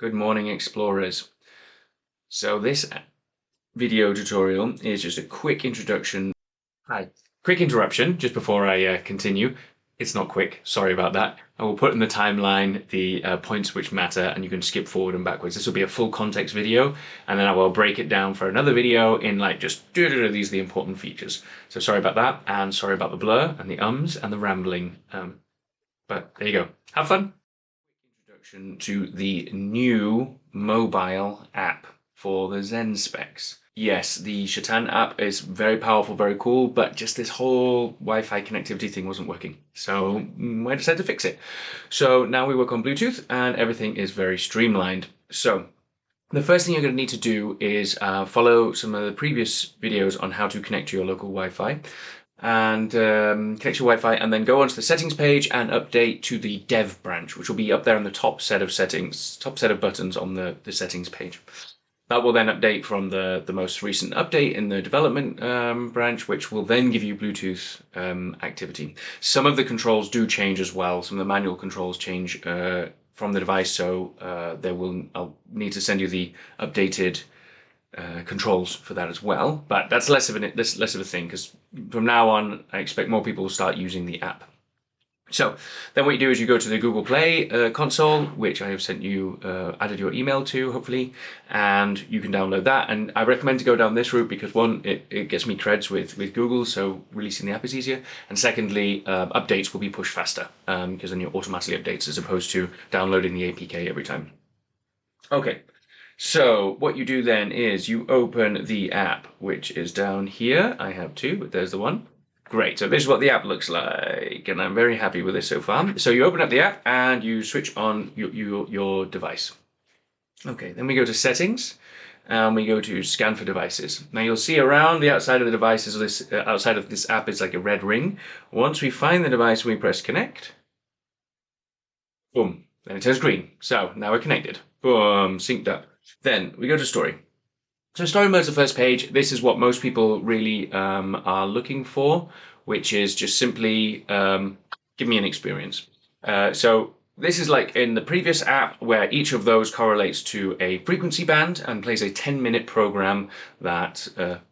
Good morning, explorers. So this video tutorial is just a quick introduction. Hi. Quick interruption just before I continue. It's not quick, sorry about that. I will put in the timeline the points which matter and you can skip forward and backwards. This will be a full context video and then I will break it down for another video in like just these are the important features. So sorry about that and sorry about the blur and the ums and the rambling. But there you go. Have fun. Introduction to the new mobile app for the Zen-Specs. Yes, the Shaitan app is very powerful, very cool, but just this whole Wi-Fi connectivity thing wasn't working. So I decided to fix it. So now we work on Bluetooth and everything is very streamlined. So the first thing you're going to need to do is follow some of the previous videos on how to connect to your local Wi-Fi and connect your Wi-Fi and then go onto the settings page and update to the dev branch, which will be up there on the top set of settings, top set of buttons on the settings page. That will then update from the most recent update in the development branch, which will then give you Bluetooth activity. Some of the controls do change as well. Some of the manual controls change from the device, so I'll need to send you the updated controls for that as well, but that's less of a thing because from now on I expect more people will start using the app. So then what you do is you go to the Google Play console, which I have sent you, added your email to hopefully, and you can download that. And I recommend to go down this route because one, it gets me creds with Google, so releasing the app is easier, and secondly, updates will be pushed faster because then it automatically updates as opposed to downloading the APK every time. Okay. So what you do then is you open the app, which is down here. I have two, but there's the one. Great, so this is what the app looks like, and I'm very happy with this so far. So you open up the app and you switch on your device. Okay, then we go to settings, and we go to scan for devices. Now you'll see around the outside of the devices, outside of this app is like a red ring. Once we find the device, we press connect. Boom, then it turns green. So now we're connected. Boom, synced up. Then we go to story. So story mode is the first page. This is what most people really are looking for, which is just simply give me an experience. So this is like in the previous app where each of those correlates to a frequency band and plays a 10-minute program that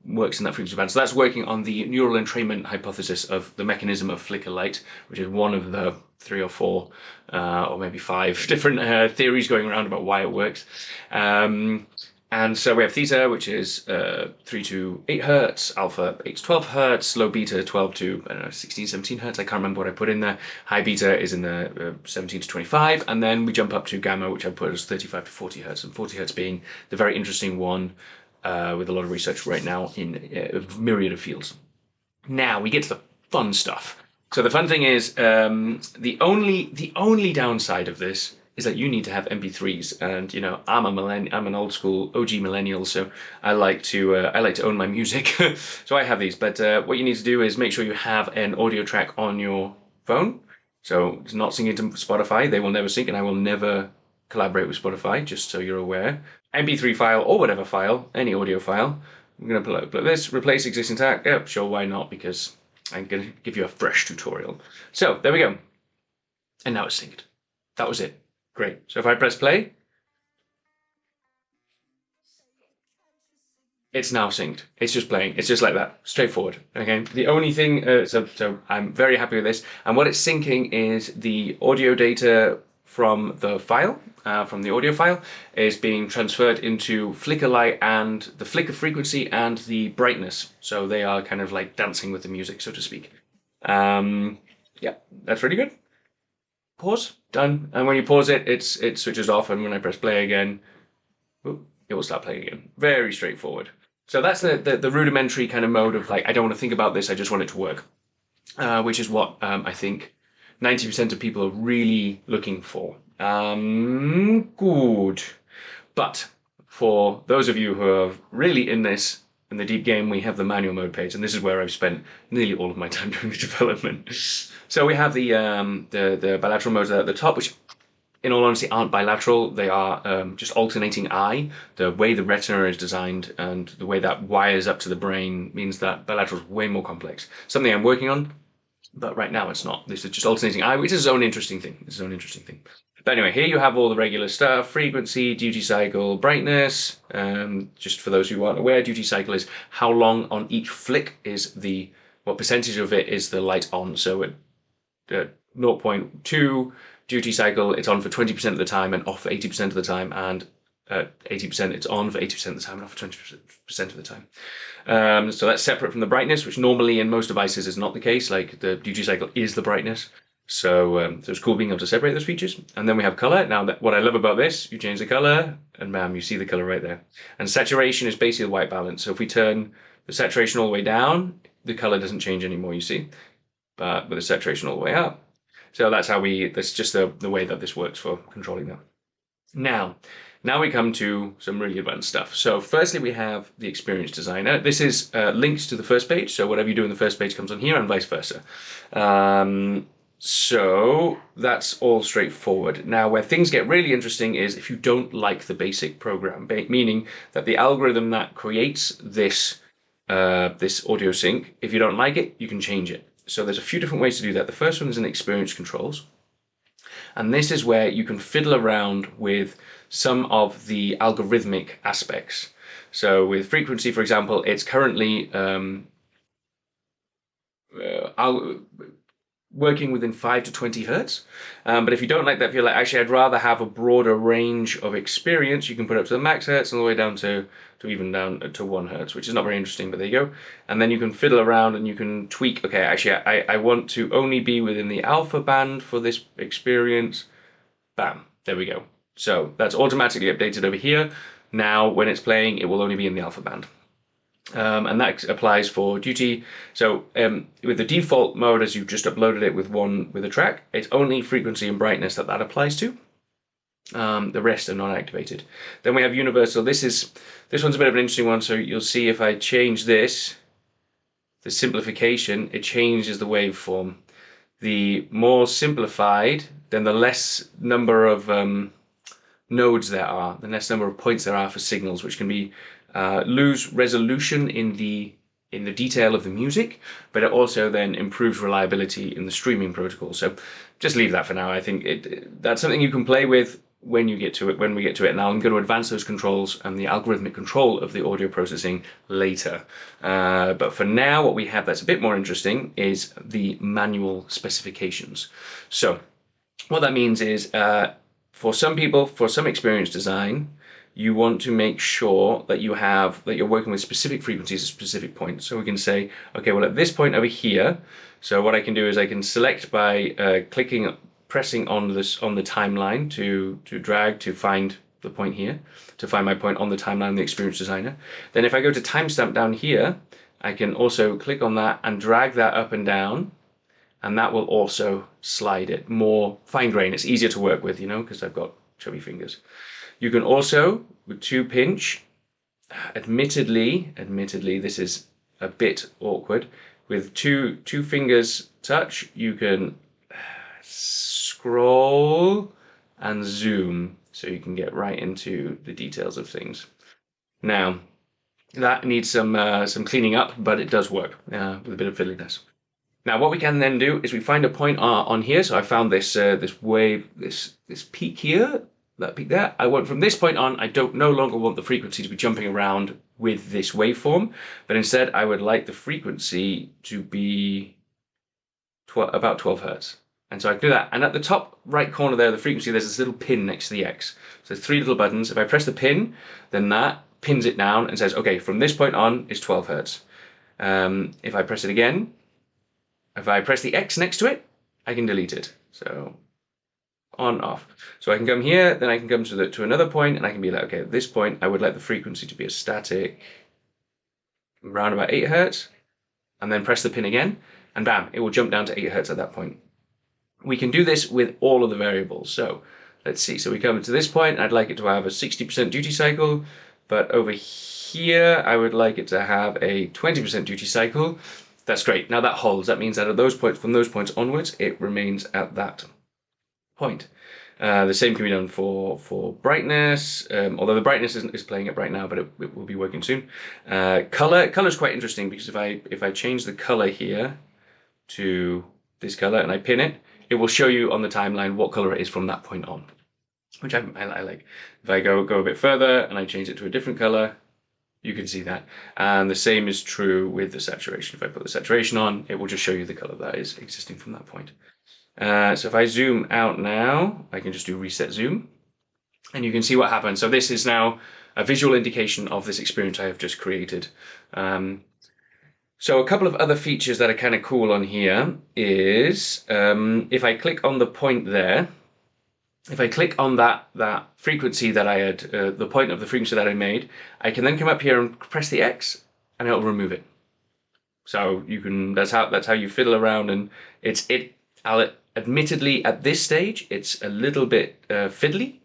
works in that frequency band. So that's working on the neural entrainment hypothesis of the mechanism of flicker light, which is one of the 3 or 4 or maybe 5 different theories going around about why it works. And so we have theta, which is 3 to 8 hertz, alpha 8 to 12 hertz, low beta 12 to 16, 17 hertz. I can't remember what I put in there. High beta is in the 17 to 25. And then we jump up to gamma, which I put as 35 to 40 hertz. And 40 hertz being the very interesting one with a lot of research right now in a myriad of fields. Now we get to the fun stuff. So the fun thing is the only downside of this is that you need to have MP3s, and you know I'm an old school OG millennial, so I like to own my music. So I have these, but what you need to do is make sure you have an audio track on your phone. So it's not syncing to Spotify; they will never sync, and I will never collaborate with Spotify. Just so you're aware, MP3 file or whatever file, any audio file. I'm gonna put this, replace existing track. Yep, sure, why not? Because I'm gonna give you a fresh tutorial. So there we go, and now it's synced. That was it. Great. So if I press play, it's now synced. It's just playing. It's just like that, straightforward. Okay. The only thing, so I'm very happy with this. And what it's syncing is the audio data from the file, from the audio file, is being transferred into flicker light and the flicker frequency and the brightness. So they are kind of like dancing with the music, so to speak. Yeah, that's really good. Pause, done. And when you pause it, it switches off, and when I press play again, it will start playing again. Very straightforward. So that's the rudimentary kind of mode of like, I don't want to think about this, I just want it to work. Which is what I think 90% of people are really looking for. Good. But for those of you who are really in the deep game, we have the manual mode page, and this is where I've spent nearly all of my time doing the development. So we have the bilateral modes at the top, which in all honesty aren't bilateral. They are just alternating eye. The way the retina is designed and the way that wires up to the brain means that bilateral is way more complex. Something I'm working on. but right now it's not. This is just alternating eye, which is its own interesting thing. It's its own interesting thing. But anyway, here you have all the regular stuff: frequency, duty cycle, brightness. Just for those who aren't aware, duty cycle is how long on each flick is what percentage of it is the light on. So at 0.2 duty cycle, it's on for 20% of the time and off for 80% of the time, and at 80% it's on for 80% of the time and off for 20% of the time. So that's separate from the brightness, which normally in most devices is not the case. Like the duty cycle is the brightness. So it's cool being able to separate those features. And then we have color. Now, what I love about this, you change the color, and bam, you see the color right there. And saturation is basically the white balance. So if we turn the saturation all the way down, the color doesn't change anymore, you see. But with the saturation all the way up. So that's just the way that this works for controlling that. Now we come to some really advanced stuff. So firstly, we have the Experience Designer. This is links to the first page. So whatever you do in the first page comes on here and vice versa. So that's all straightforward. Now, where things get really interesting is if you don't like the basic program, meaning that the algorithm that creates this audio sync, if you don't like it, you can change it. So there's a few different ways to do that. The first one is in Experience Controls. And this is where you can fiddle around with some of the algorithmic aspects. So with frequency, for example, it's currently working within 5 to 20 hertz. But if you don't like that, if you're like, actually, I'd rather have a broader range of experience, you can put it up to the max hertz all the way down to even down to 1 hertz, which is not very interesting, but there you go. And then you can fiddle around and you can tweak, okay, actually, I want to only be within the alpha band for this experience. Bam, there we go. So that's automatically updated over here. Now, when it's playing, it will only be in the alpha band. And that applies for duty. So with the default mode, as you've just uploaded it with a track, it's only frequency and brightness that applies to. The rest are not activated. Then we have universal. This one's a bit of an interesting one. So you'll see if I change this, the simplification, it changes the waveform. The more simplified, then the less number of nodes there are, the less number of points there are for signals, which can be lose resolution in the detail of the music, but it also then improves reliability in the streaming protocol. So just leave that for now. I think that's something you can play with when we get to it. Now I'm going to advance those controls and the algorithmic control of the audio processing later. But for now, what we have that's a bit more interesting is the manual specifications. So what that means is for some people, for some experience design, you want to make sure that you're working with specific frequencies at specific points. So we can say, okay, well at this point over here, so what I can do is I can select by pressing on the timeline to drag to find the point here, to find my point on the timeline of the Experience Designer. Then if I go to timestamp down here, I can also click on that and drag that up and down, and that will also slide it more fine grain. It's easier to work with, because I've got chubby fingers. You can also, with 2-pinch, admittedly, this is a bit awkward. With two fingers touch, you can scroll and zoom, so you can get right into the details of things. Now, that needs some cleaning up, but it does work with a bit of fiddliness. Now, what we can then do is we find a point on here. So I found this wave, this peak here. That peak there. I want from this point on, I no longer want the frequency to be jumping around with this waveform, but instead I would like the frequency to be about 12 hertz. And so I can do that. And at the top right corner there, the frequency, there's this little pin next to the X. So 3 little buttons. If I press the pin, then that pins it down and says, okay, from this point on is 12 hertz. If I press it again, if I press the X next to it, I can delete it. So on, off. So I can come here, then I can come to another point, and I can be like, okay, at this point, I would like the frequency to be a static around about 8 hertz, and then press the pin again, and bam, it will jump down to 8 hertz at that point. We can do this with all of the variables. So let's see. So we come to this point, I'd like it to have a 60% duty cycle, but over here, I would like it to have a 20% duty cycle. That's great. Now that holds. That means that at those points, from those points onwards, it remains at that point. The same can be done for brightness, although the brightness is playing it right now, but it will be working soon. Color is quite interesting because if I change the color here to this color and I pin it, it will show you on the timeline what color it is from that point on, which I like. If I go a bit further and I change it to a different color, you can see that. And the same is true with the saturation. If I put the saturation on, it will just show you the color that is existing from that point. So if I zoom out now, I can just do reset zoom, and you can see what happens. So this is now a visual indication of this experience I have just created. So a couple of other features that are kind of cool on here is if I click on the point there, if I click on that frequency that I had, the point of the frequency that I made, I can then come up here and press the X, and it'll remove it. So you can, that's how you fiddle around, and admittedly at this stage it's a little bit fiddly.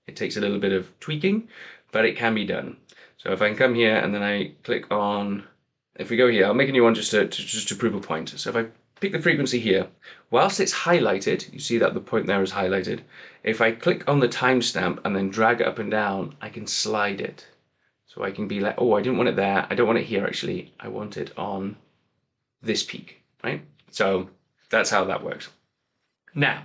It takes a little bit of tweaking, but it can be done. So if I can come here and then I click on, if we go here, I'll make a new one just to prove a point. So if I pick the frequency here, whilst it's highlighted, you see that the point there is highlighted. If I click on the timestamp and then drag it up and down, I can slide it. So I can be like, oh, I didn't want it there. I don't want it here actually. I want it on this peak, right? So that's how that works. Now,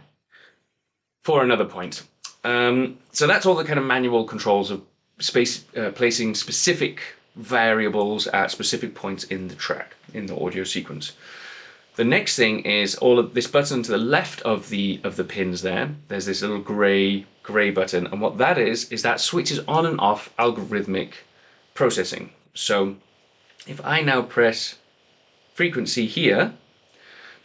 for another point. So that's all the kind of manual controls of placing specific variables at specific points in the track, in the audio sequence. The next thing is all of this button to the left of the pins there. There's this little gray button, and what that is that switches on and off algorithmic processing. So if I now press frequency here,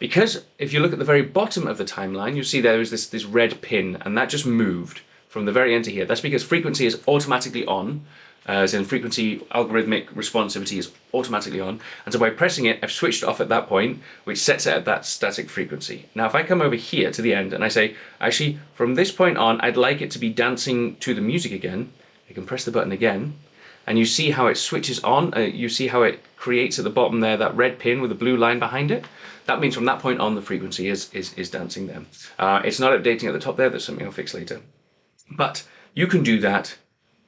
because if you look at the very bottom of the timeline, you'll see there is this red pin, and that just moved from the very end to here. That's because frequency is automatically on, as in frequency algorithmic responsivity is automatically on, and so by pressing it, I've switched it off at that point, which sets it at that static frequency. Now if I come over here to the end and I say, actually from this point on, I'd like it to be dancing to the music again, I can press the button again, and you see how it switches on, you see how it creates at the bottom there that red pin with a blue line behind it. That means from that point on the frequency is dancing there. It's not updating at the top there, that's something I'll fix later. But you can do that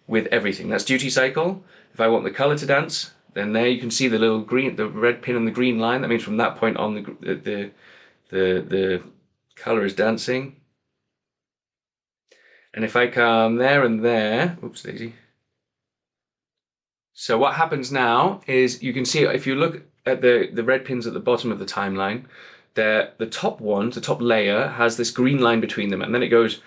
with everything. That's duty cycle. If I want the color to dance, then there you can see the little green, the red pin and the green line. That means from that point on the color is dancing. And if I come there and there, oops daisy. So what happens now is you can see, if you look at the red pins at the bottom of the timeline, the top one, the top layer, has this green line between them, and then it goes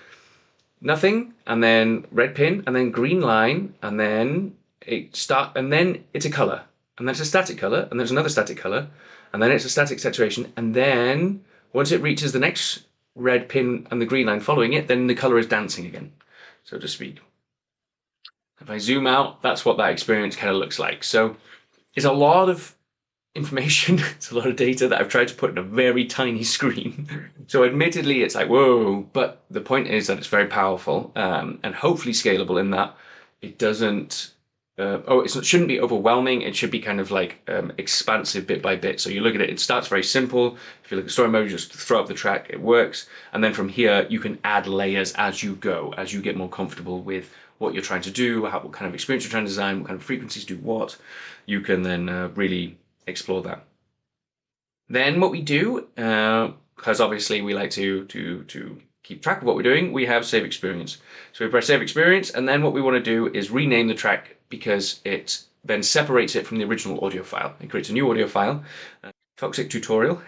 nothing, and then red pin, and then green line, and then and then it's a color, and then it's a static color, and there's another static color, and then it's a static saturation, and then once it reaches the next red pin and the green line following it, then the color is dancing again, so to speak. If I zoom out, that's what that experience kind of looks like. So it's a lot of information, it's a lot of data that I've tried to put in a very tiny screen. So admittedly, it's like, whoa, but the point is that it's very powerful and hopefully scalable in that it doesn't, it shouldn't be overwhelming. It should be kind of like expansive bit by bit. So you look at it, it starts very simple. If you look at story mode, you just throw up the track, it works. And then from here, you can add layers as you go, as you get more comfortable with what you're trying to do, what kind of experience you're trying to design, what kind of frequencies do what. You can then really explore that. Then what we do, because obviously we like to keep track of what we're doing, we have save experience. So we press save experience, and then what we want to do is rename the track, because it then separates it from the original audio file. It creates a new audio file. Toxic tutorial,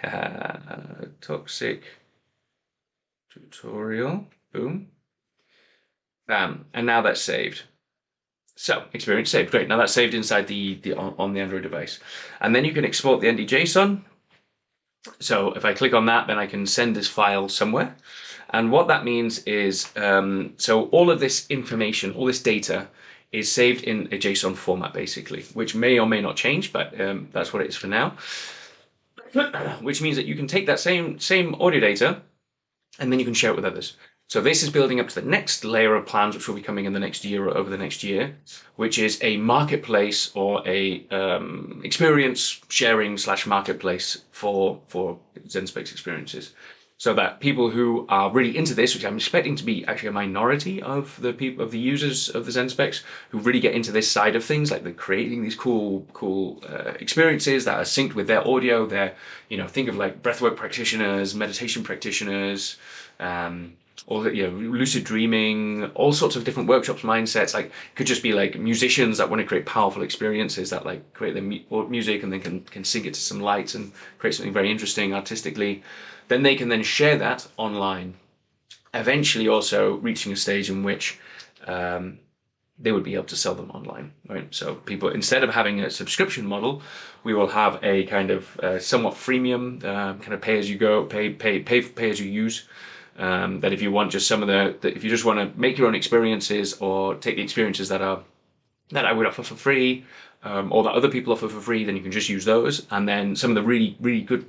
toxic tutorial, boom. And now that's saved. So, experience saved, great. Now that's saved inside on the Android device. And then you can export the ND-JSON. So if I click on that, then I can send this file somewhere. And what that means is, so all of this information, all this data is saved in a JSON format, basically, which may or may not change, but that's what it is for now. Which means that you can take that same audio data, and then you can share it with others. So this is building up to the next layer of plans, which will be coming in the next year or over the next year, which is a marketplace or a experience sharing / marketplace for Zen-Specs experiences. so that people who are really into this, which I'm expecting to be actually a minority of the people, of the users of the Zen-Specs, who really get into this side of things, like they're creating these cool experiences that are synced with their audio. They're, think of like breathwork practitioners, meditation practitioners, or lucid dreaming, all sorts of different workshops, mindsets. Like, could just be like musicians that want to create powerful experiences, that like create their music and then can sync it to some lights and create something very interesting artistically. Then they can then share that online, eventually also reaching a stage in which they would be able to sell them online, right? So people, instead of having a subscription model, we will have a kind of somewhat freemium, kind of pay as you go, pay as you use. That if you want just some of if you just want to make your own experiences or take the experiences that I would offer for free, or that other people offer for free, then you can just use those. And then some of the really, really good,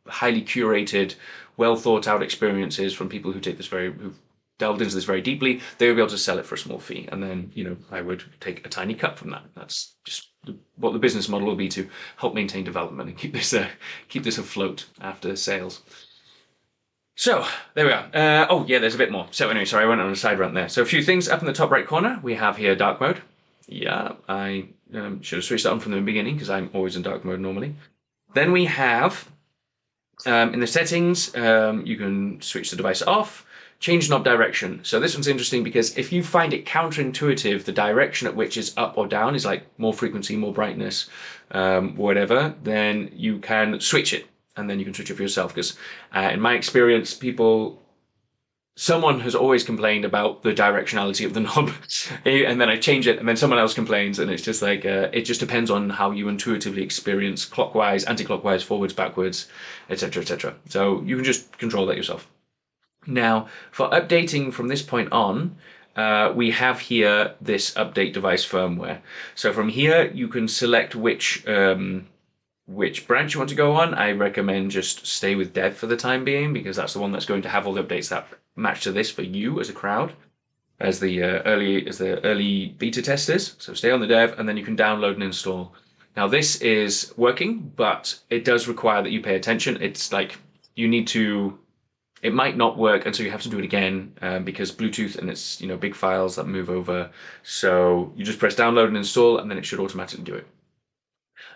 highly curated, well thought out experiences from people who who've delved into this very deeply, they would be able to sell it for a small fee. And then, I would take a tiny cut from that. That's just what the business model will be, to help maintain development and keep this afloat after sales. So there we are. Oh yeah, there's a bit more. So anyway, sorry, I went on a side rant there. So a few things up in the top right corner. We have here dark mode. Yeah, I should have switched that on from the beginning because I'm always in dark mode normally. Then we have in the settings, you can switch the device off, change knob direction. So this one's interesting because if you find it counterintuitive, the direction at which is up or down is like more frequency, more brightness, whatever, then you can switch it. And then you can switch it for yourself, because in my experience, someone has always complained about the directionality of the knob, and then I change it, and then someone else complains, and it's just like, it just depends on how you intuitively experience clockwise, anti-clockwise, forwards, backwards, etc., etc. So you can just control that yourself. Now, for updating from this point on, we have here this update device firmware. So from here, you can select which branch you want to go on. I recommend just stay with dev for the time being, because that's the one that's going to have all the updates that match to this for you as a crowd, as the early beta testers. So stay on the dev, and then you can download and install. Now this is working, but it does require that you pay attention. It's like it might not work, and so you have to do it again, because Bluetooth, and it's big files that move over. So you just press download and install, and then it should automatically do it.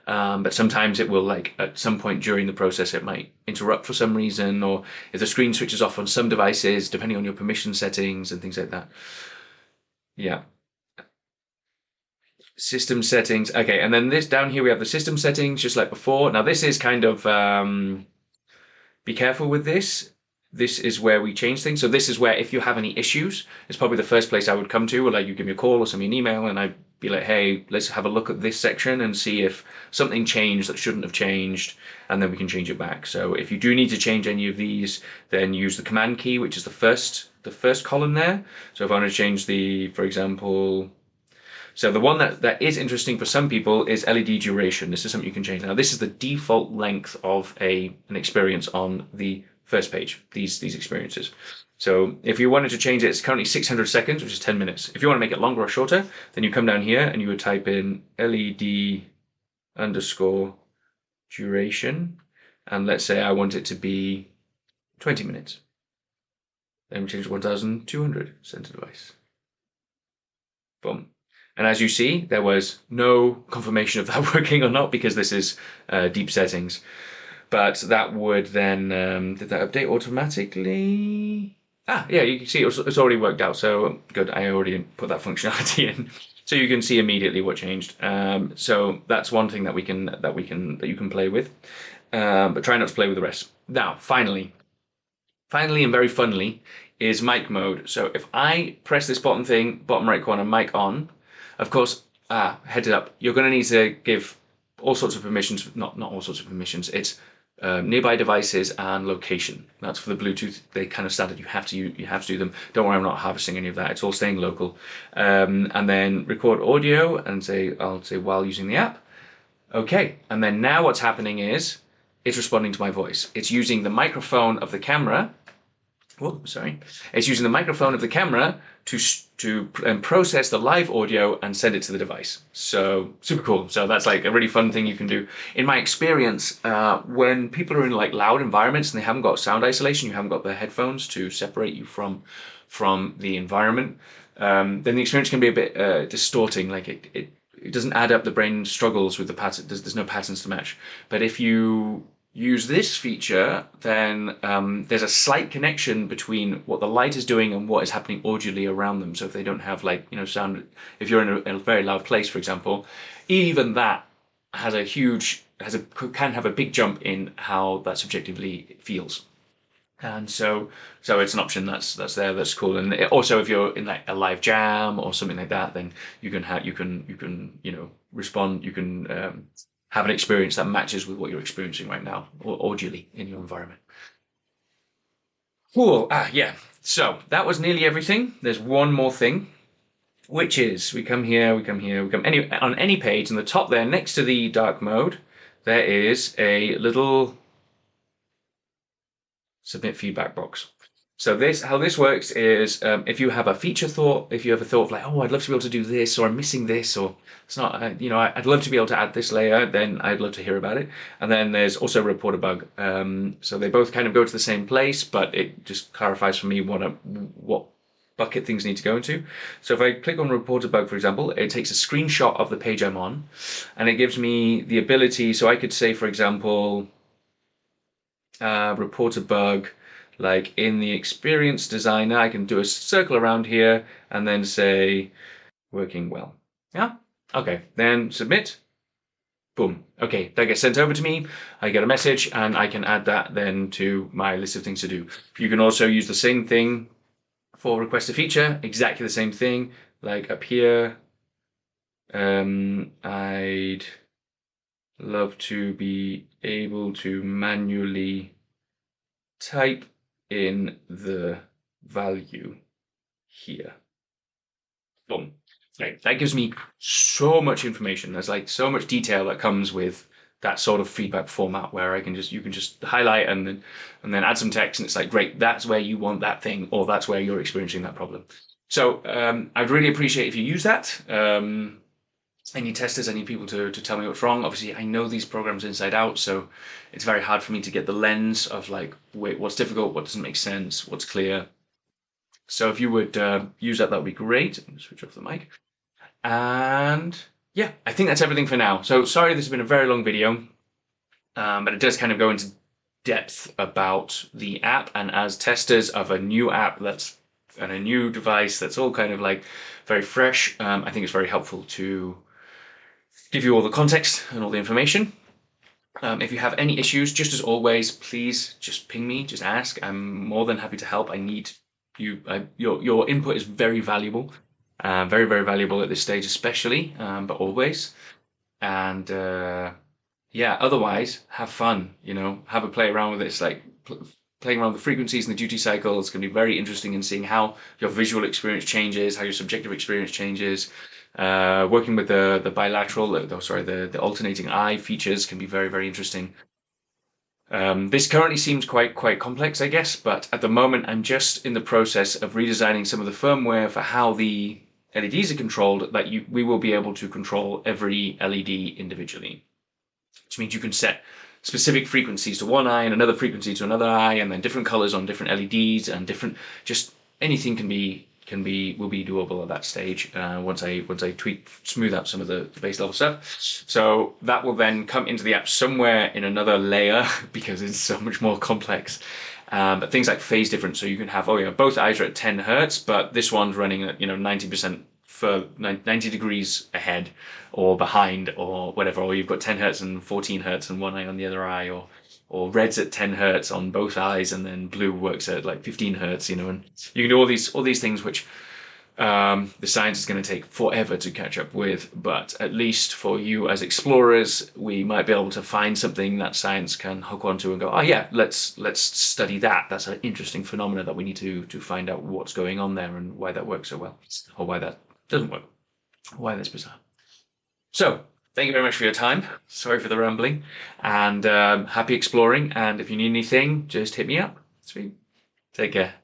But sometimes it will, like, at some point during the process, it might interrupt for some reason, or if the screen switches off on some devices, depending on your permission settings and things like that. Yeah. System settings. Okay, and then this down here we have the system settings, just like before. Now this is kind of, be careful with this. This is where we change things. So this is where, if you have any issues, it's probably the first place I would come to, or like you give me a call or send me an email, and I'd be like, hey, let's have a look at this section and see if something changed that shouldn't have changed, and then we can change it back. So if you do need to change any of these, then use the command key, which is the first column there. So if I want to change for example, so the one that is interesting for some people is LED duration. This is something you can change. Now this is the default length of an experience on the first page, these experiences. So if you wanted to change it, it's currently 600 seconds, which is 10 minutes. If you want to make it longer or shorter, then you come down here and you would type in LED underscore duration. And let's say I want it to be 20 minutes. Then we change to 1200 center device. Boom. And as you see, there was no confirmation of that working or not, because this is deep settings. But that would then, did that update automatically? Yeah, you can see it's already worked out. So good, I already put that functionality in. So you can see immediately what changed. So that's one thing that you can play with, but try not to play with the rest. Now, finally and very funnily, is mic mode. So if I press this bottom right corner, mic on, of course, heads up, you're going to need to give all sorts of permissions, not all sorts of permissions. It's nearby devices and location. That's for the Bluetooth. They kind of standard. You have to do them. Don't worry, I'm not harvesting any of that. It's all staying local. And then record audio, and I'll say while using the app. Okay. And then now what's happening is it's responding to my voice. It's using the microphone of the camera Oh, sorry. It's using the microphone of the camera to process the live audio and send it to the device. So super cool. So that's like a really fun thing you can do. In my experience, when people are in like loud environments and they haven't got sound isolation, you haven't got the headphones to separate you from the environment, then the experience can be a bit distorting. Like it doesn't add up. The brain struggles with the pattern. There's no patterns to match. But if you use this feature, then there's a slight connection between what the light is doing and what is happening audibly around them. So if they don't have like, sound, if you're in a very loud place, for example, even that can have a big jump in how that subjectively feels. And so it's an option that's there, that's cool. And also, if you're in like a live jam or something like that, then you can respond. You can have an experience that matches with what you're experiencing right now, or audibly in your environment. Cool. Yeah. So that was nearly everything. There's one more thing, which is we come here, we come here, we come on any page, in the top there, next to the dark mode, there is a little submit feedback box. So how this works is if you have a feature thought, if you have a thought of like, oh, I'd love to be able to do this, or I'm missing this, or it's not, I'd love to be able to add this layer, then I'd love to hear about it. And then there's also report a bug. So they both kind of go to the same place, but it just clarifies for me what bucket things need to go into. So if I click on report a bug, for example, it takes a screenshot of the page I'm on, and it gives me the ability. So I could say, for example, report a bug. Like in the experience designer, I can do a circle around here and then say working well. Yeah. Okay. Then submit. Boom. Okay. That gets sent over to me. I get a message and I can add that then to my list of things to do. You can also use the same thing for request a feature. Exactly the same thing. Like up here, I'd love to be able to manually type in the value here. Boom. Right. That gives me so much information. There's like so much detail that comes with that sort of feedback format where you can just highlight and then add some text, and it's like, great, that's where you want that thing, or that's where you're experiencing that problem. So I'd really appreciate if you use that. Any testers, I need people to tell me what's wrong. Obviously, I know these programs inside out, so it's very hard for me to get the lens of like, wait, what's difficult, what doesn't make sense, what's clear. So if you would use that, that would be great. I'm gonna switch off the mic. And yeah, I think that's everything for now. So sorry, this has been a very long video, but it does kind of go into depth about the app. And as testers of a new app and a new device that's all kind of like very fresh, I think it's very helpful to give you all the context and all the information. If you have any issues, just as always, please just ping me, just ask. I'm more than happy to help. I need you. Your input is very valuable, very, very valuable at this stage, especially, but always. And yeah, otherwise, have fun. Have a play around with it. It's like playing around with the frequencies and the duty cycle. It's going to be very interesting in seeing how your visual experience changes, how your subjective experience changes. Working with the bilateral, the alternating eye features can be very, very interesting. This currently seems quite complex, I guess, but at the moment I'm just in the process of redesigning some of the firmware for how the LEDs are controlled, that we will be able to control every LED individually, which means you can set specific frequencies to one eye and another frequency to another eye, and then different colors on different LEDs, and just anything will be doable at that stage once I smooth out some of the base level stuff. So that will then come into the app somewhere in another layer because it's so much more complex. But things like phase difference, so you can have, both eyes are at 10 hertz, but this one's running at 90% for 90 degrees ahead or behind or whatever, or you've got 10 hertz and 14 hertz and one eye on the other eye, or red's at 10 hertz on both eyes, and then blue works at like 15 hertz, and you can do all these things which the science is going to take forever to catch up with, but at least for you as explorers, we might be able to find something that science can hook onto and go, oh yeah, let's study that. That's an interesting phenomena that we need to find out what's going on there and why that works so well, or why that doesn't work, why that's bizarre. So thank you very much for your time. Sorry for the rambling, and happy exploring. And if you need anything, just hit me up. Sweet. Take care.